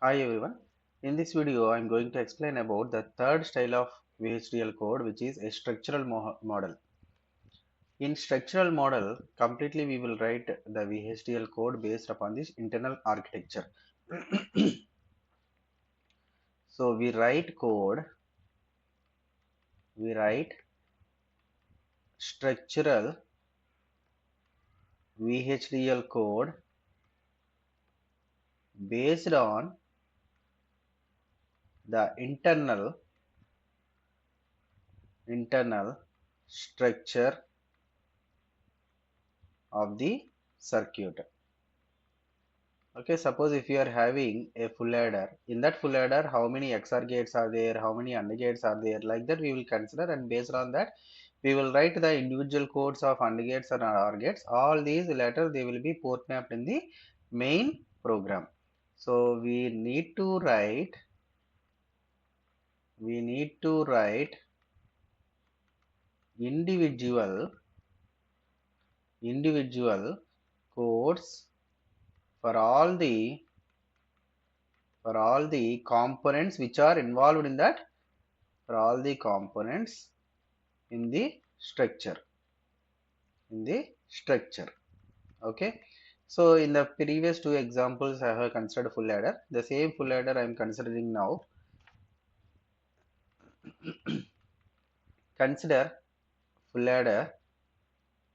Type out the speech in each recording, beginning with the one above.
Hi everyone. In this video, I am going to explain about the third style of VHDL code, which is a structural model. In structural model, completely we will write the VHDL code based upon this internal architecture. So we write structural VHDL code based on the internal structure of the circuit. Okay, suppose if you are having a full adder, in that full adder, how many XOR gates are there, how many AND gates are there, like that we will consider, and based on that, we will write the individual codes of AND gates and OR gates. All these later they will be port mapped in the main program. So we need to write individual codes for all the components which are involved in that, for all the components in the structure okay. So in the previous two examples I have considered full adder. The same full adder I am considering now. consider full adder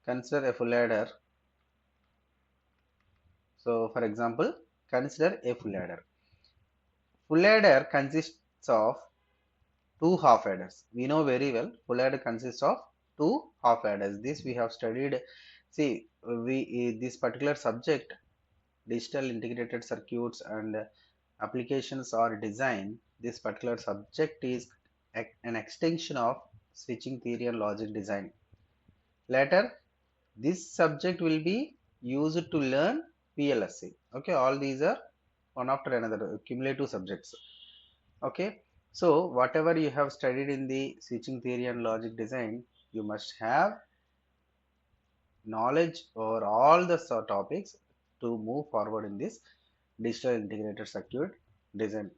Consider a full adder. So for example, consider a full adder. Full adder consists of two half adders. We know very well full adder consists of two half adders. This we have studied. See, this particular subject, digital integrated circuits and applications or design, this particular subject is an extension of switching theory and logic design. Later, this subject will be used to learn PLSA. Okay, all these are one after another cumulative subjects. Okay, so whatever you have studied in the switching theory and logic design, you must have knowledge over all the topics to move forward in this digital integrated circuit design.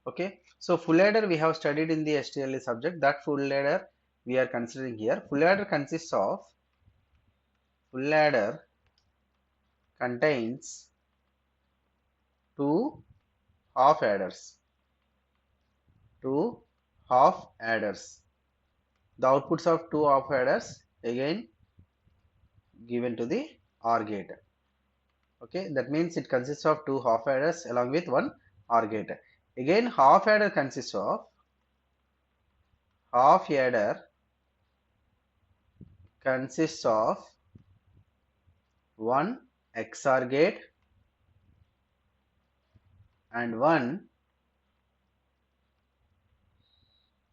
Okay, so full adder we have studied in the STLE subject. That full adder we are considering here. Full adder contains two half adders. Two half adders. The outputs of two half adders again given to the OR gate. Okay, that means it consists of two half adders along with one OR gate. Again, half adder consists of one XOR gate and one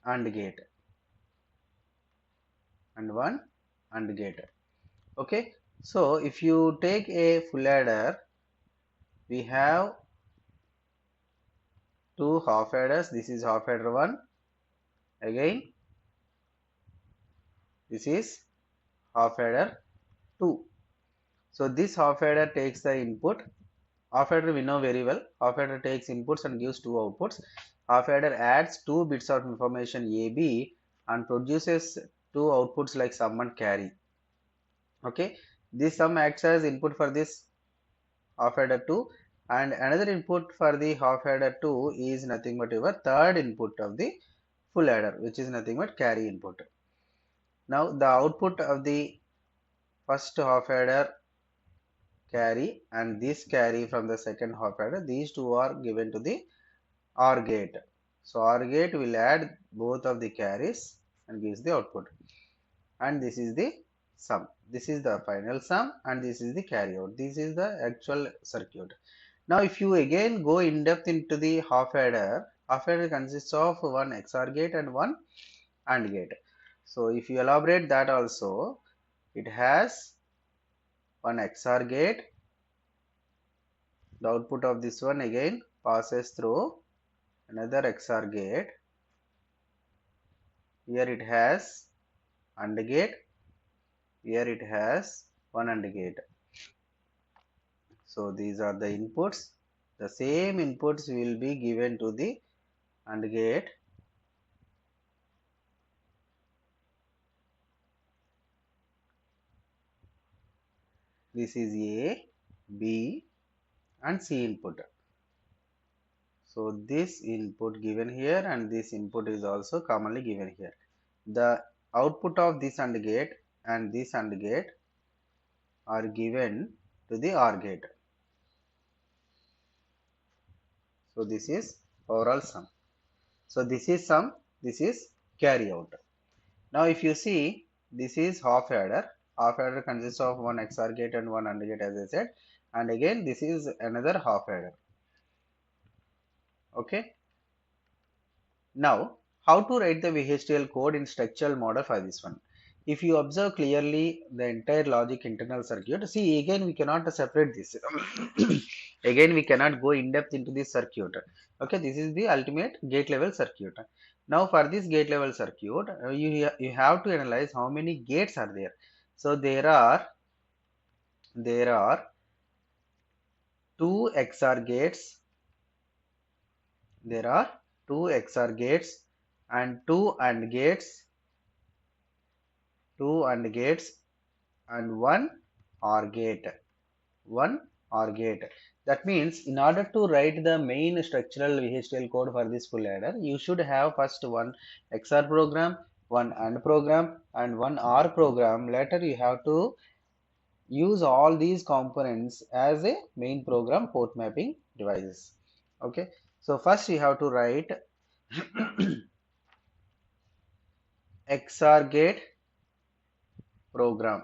AND gate Okay, so if you take a full adder, we have two half adders. This is half adder 1. Again, this is half adder 2. So this half adder takes the input. Half adder we know very well. Half adder takes inputs and gives two outputs. Half adder adds 2 bits of information AB and produces two outputs like sum and carry. Okay, this sum acts as input for this half adder 2, and another input for the half adder 2 is nothing but your third input of the full adder, which is nothing but carry input. Now the output of the first half adder carry and this carry from the second half adder, these two are given to the OR gate. So OR gate will add both of the carries and gives the output, and this is the sum. This is the final sum and this is the carry out. This is the actual circuit. Now if you again go in depth into the half adder consists of one XOR gate and one AND gate. So if you elaborate that also, it has one XOR gate. The output of this one again passes through another XOR gate. Here it has AND gate. Here it has one AND gate. So these are the inputs The same inputs will be given to the AND gate. This is A, B and C input. So this input given here and this input is also commonly given here. The output of this AND gate and this AND gate are given to the OR gate. So this is overall sum. So this is sum, this is carry out. Now if you see, this is half adder. Half adder consists of one XOR gate and one AND gate, as I said, and again this is another half adder. Okay. Now how to write the VHDL code in structural model for this one? If you observe clearly the entire logic internal circuit, see again we cannot separate this. Again we cannot go in depth into this circuit. Okay, this is the ultimate gate level circuit. Now for this gate level circuit, you have to analyze how many gates are there. So there are two XOR gates. There are two XOR gates and two AND gates, and one OR gate. That means in order to write the main structural VHDL code for this full adder, you should have first one XOR program, one AND program and one OR program. Later you have to use all these components as a main program port mapping devices. Okay, so first you have to write XOR gate program,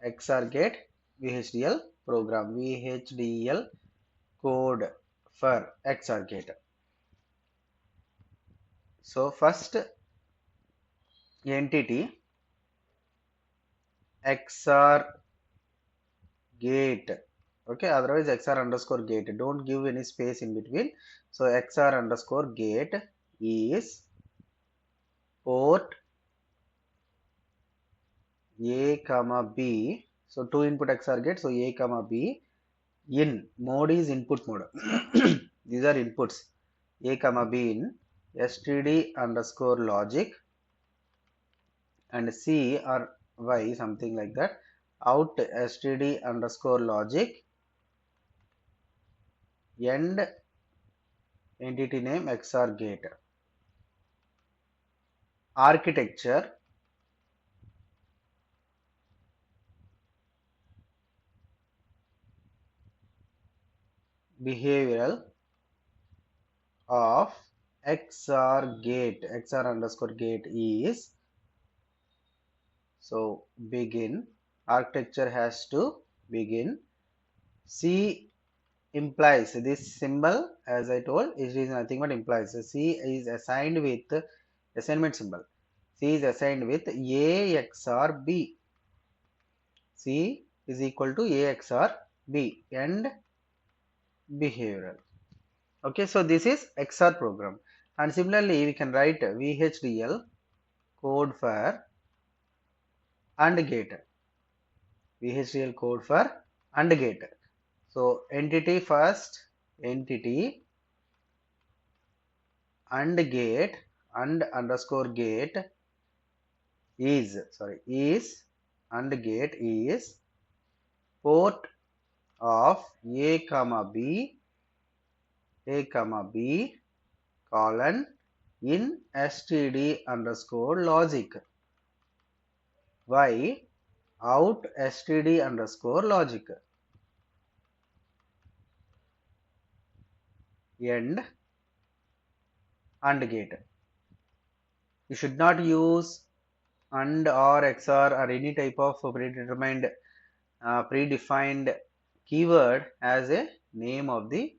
XOR gate VHDL program, VHDL code for XOR gate. So first entity XOR gate. Okay, otherwise XOR underscore gate, don't give any space in between. So XOR underscore gate is port A comma B. So two input XOR gate, so A comma B. In mode is input mode. These are inputs. A comma B in std underscore logic and C or Y, something like that, out std underscore logic, end entity name XOR gate. Architecture behavioral of XOR gate, XOR underscore gate is, so begin, architecture has to begin. C implies, this symbol as I told, it is nothing but implies. C is assigned with assignment symbol. C is assigned with A XOR B. C is equal to A XOR B and behavioral. Okay, so this is XOR program, and similarly we can write VHDL code for AND gate. VHDL code for AND gate. So entity first, entity AND gate, AND underscore gate is, AND gate is port of A comma B colon in std underscore logic, Y out std underscore logic, end AND gate. You should not use AND or XOR or any type of predefined keyword as a name of the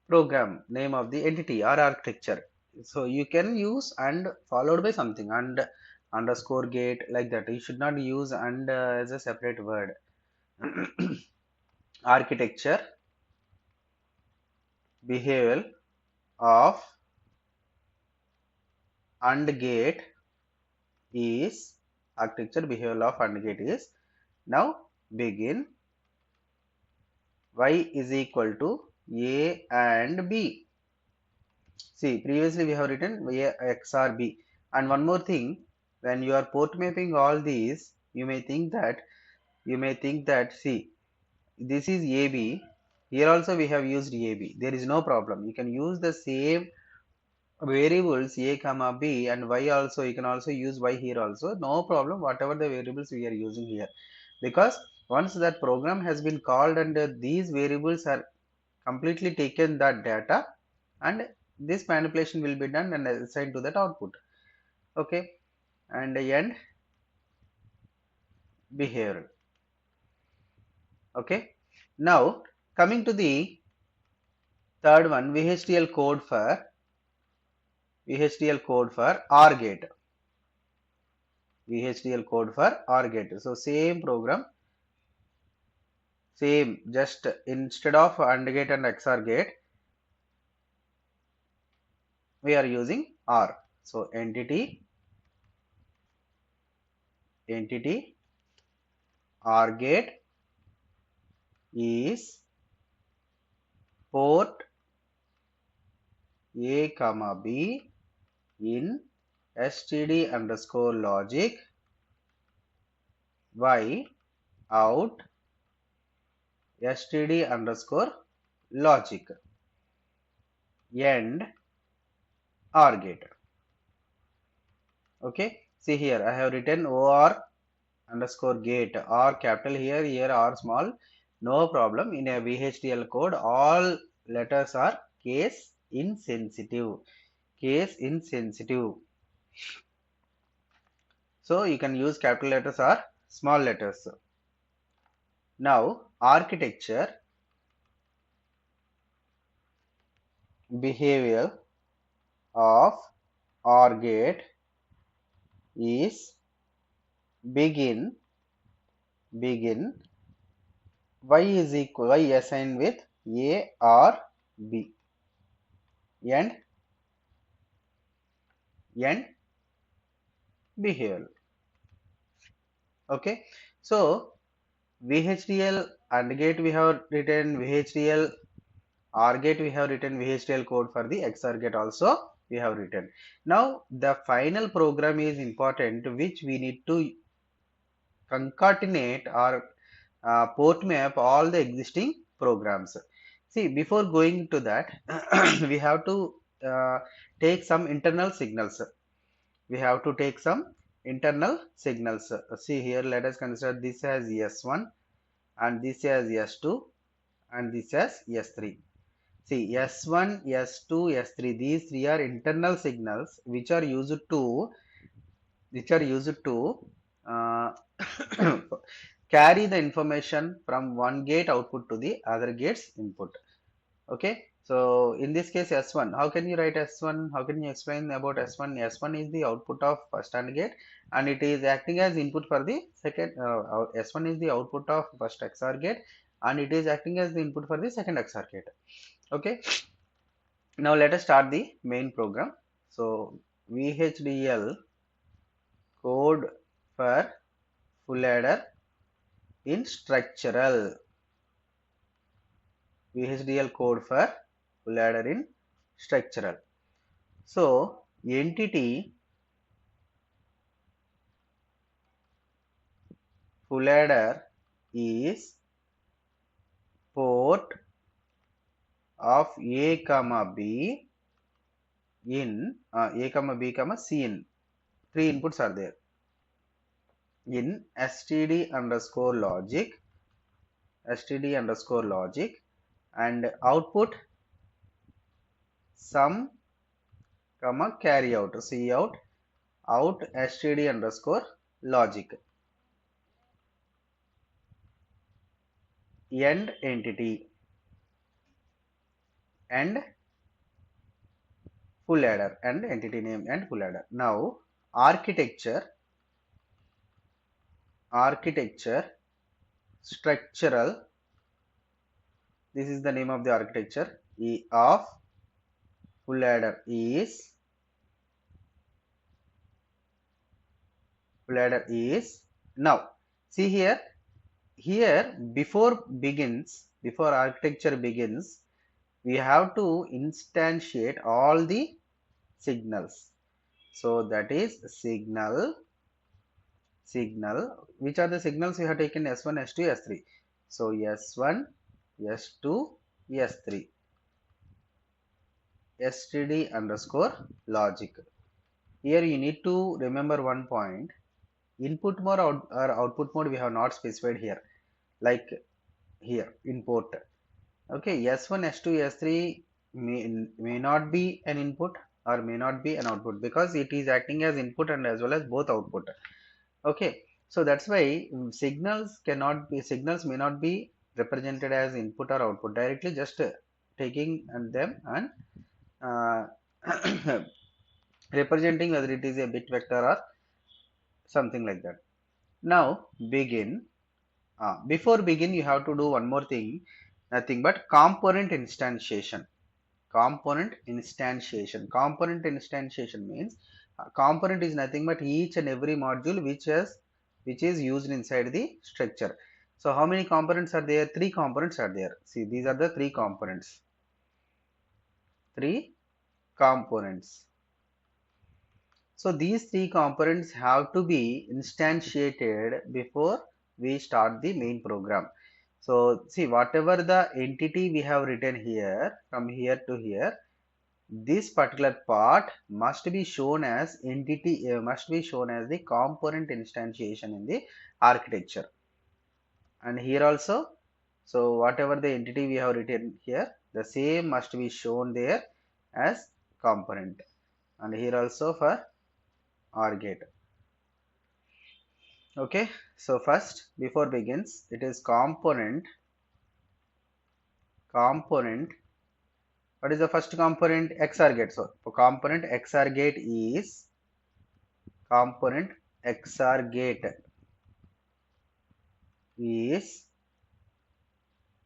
program, name of the entity or architecture. So you can use AND followed by something, AND underscore gate, like that. You should not use AND as a separate word. Architecture behavioral of AND gate is, architecture behavioral of AND gate is, now begin y is equal to a and b. See, previously we have written a XOR b. And one more thing, when you are port mapping all these, you may think that see, this is AB. Here also we have used AB. There is no problem. You can use the same variables a comma b and y also. You can also use y here also. No problem. Whatever the variables we are using here, because once that program has been called and these variables are completely taken that data, and this manipulation will be done and assigned to that output. Okay, and end behavior. Okay, now coming to the third one, VHDL code for OR gate. VHDL code for OR gate. So same program, same, just instead of AND gate and XOR gate, we are using OR. So entity OR gate is port A comma B in std underscore logic y out std underscore logic end OR gate. Okay, see here I have written OR underscore gate, or capital here or small, no problem. In a VHDL code all letters are case insensitive, so you can use capital letters or small letters. Now architecture behavior of OR gate is begin y assigned with a or b and end behavior. Okay, so VHDL AND gate we have written, VHDL OR gate we have written, VHDL code for the XOR gate also we have written. Now the final program is important, which we need to concatenate or port map all the existing programs. See, before going to that, we have to take some internal signals. We have to take some internal signals. See here, let us consider this as S1 and this as S2 and this as S3. See, S1, S2, S3, these three are internal signals which are used to uh, carry the information from one gate output to the other gate's input. Okay, so in this case S1, how can you write S1? How can you explain about S1? S1 is the output of first AND gate and it is acting as input for the second. S1 is the output of first XOR gate and it is acting as the input for the second XOR gate. Okay, now let us start the main program. So VHDL code for full adder in structural. VHDL code for full adder in structural. So entity full adder is port of A comma B in A comma B comma C in. Three inputs are there in std underscore logic and output sum comma carry out cout out std underscore logic end entity and full adder and entity name and full adder. Now architecture structural, this is the name of the architecture of full adder is now see here before begins before architecture begins, we have to instantiate all the signals. So that is signal. Which are the signals we have taken? S1, S2, S3. So S1, S2, S3. std underscore logic. Here you need to remember one point. Input mode or output mode we have not specified here. Like here, input. Okay, S1, S2, S3 may not be an input or may not be an output, because it is acting as input and as well as both output. Okay, so that's why signals may not be represented as input or output directly, just taking them and uh, representing whether it is a bit vector or something like that. Now begin. Before begin, you have to do one more thing, nothing but component instantiation. Component instantiation. Component instantiation means component is nothing but each and every module which is used inside the structure. So how many components are there? Three components are there. See, these are the three components. Three components. So these three components have to be instantiated before we start the main program. So see, whatever the entity we have written here, from here to here, this particular part must be shown as entity, must be shown as the component instantiation in the architecture. And here also, so whatever the entity we have written here, the same must be shown there as component. And here also for OR gate. Okay, so first before begins, it is component. What is the first component? XOR gate. So component XOR gate is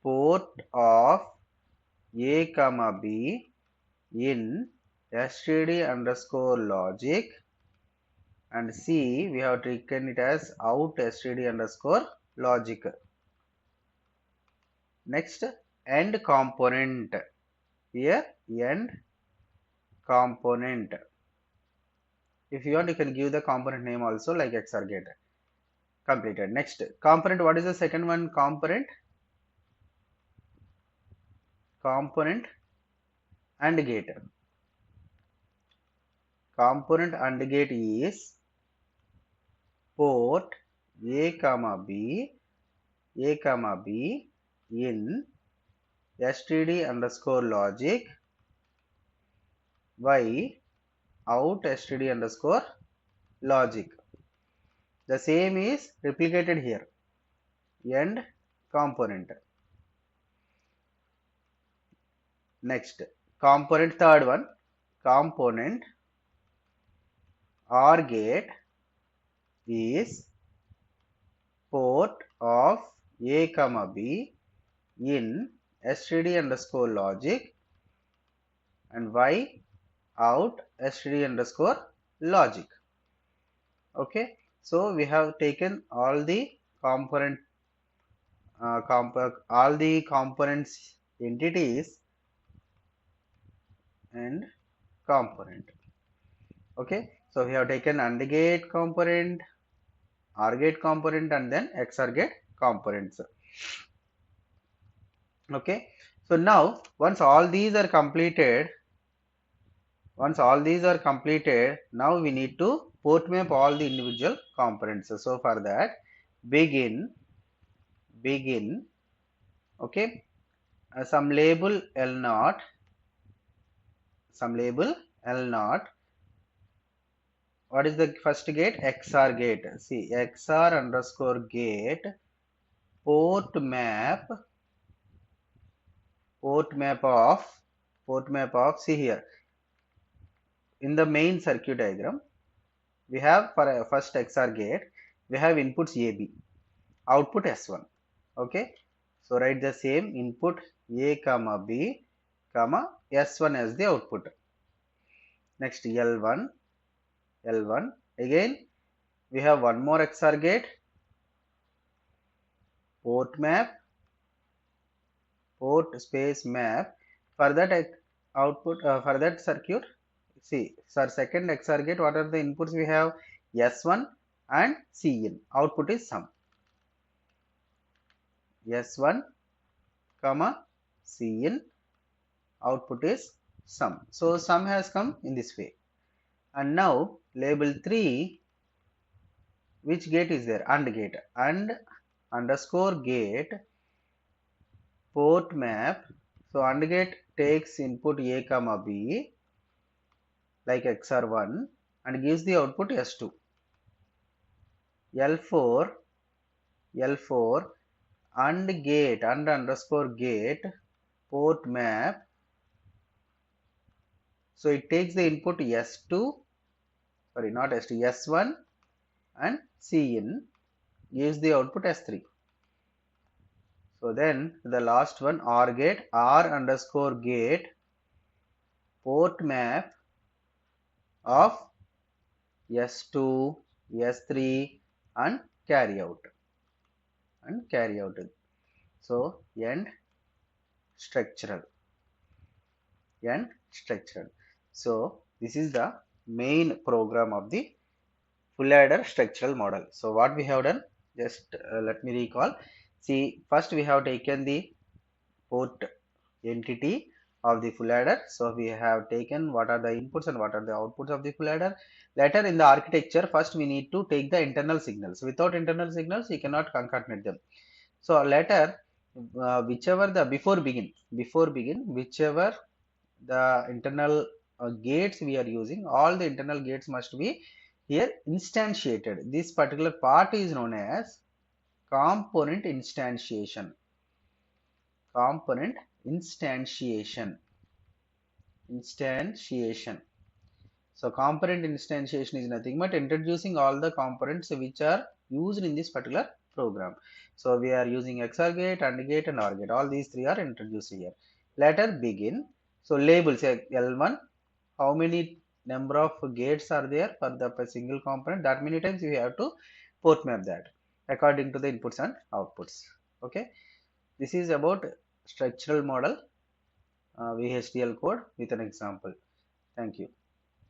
port of A comma B in std underscore logic, and C we have taken it as out std underscore logic. Next, end component. Here end component. If you want, you can give the component name also, like XOR gate. Completed. Next component. What is the second one? Component AND gate. Component AND gate is port A comma B in std underscore logic y out std underscore logic. The same is replicated here. End component. Next component, third one, component OR gate is port of A comma B in std underscore logic and y out std underscore logic. Okay, so we have taken all the component all the components entities and component. Okay, so we have taken AND gate component, OR gate component, and then XOR gate components. Okay, so now once all these are completed, now we need to port map all the individual components. So for that, begin, okay, some label L0, what is the first gate? XOR gate. See, XOR underscore gate port map of, see here, in the main circuit diagram, we have for a first XOR gate, we have inputs AB, output S1. Okay, so write the same input A comma B comma S1 as the output. Next L1. Again we have one more XOR gate, port map port space map. For that output, for that circuit, see, for second XOR gate, what are the inputs we have? S1 and Cin. Output is sum. S1 comma Cin. Output is sum. So sum has come in this way. And now label 3, which gate is there? AND gate. AND underscore gate port map. So AND gate takes input A comma B like XOR1 and gives the output S2. L4 AND gate AND underscore gate port map. So it takes the input S2, sorry, not S2, S1 and Cin, gives the output S3. So then the last one, OR gate, R underscore gate port map of S2, S3 and carry out. So end structural. So this is the main program of the full adder structural model. So what we have done, just let me recall. See, first we have taken the port entity of the full adder. So we have taken what are the inputs and what are the outputs of the full adder. Later in the architecture, first we need to take the internal signals. Without internal signals, you cannot concatenate them. So later, whichever the before begin, whichever the internal gates we are using, all the internal gates must be here instantiated. This particular part is known as component instantiation. So component instantiation is nothing but introducing all the components which are used in this particular program. So we are using XOR gate, AND gate and OR gate. All these three are introduced here. Later begin. So labels L1, how many number of gates are there for the single component, that many times you have to port map that according to the inputs and outputs. Okay, this is about structural model VHDL code with an example. Thank you.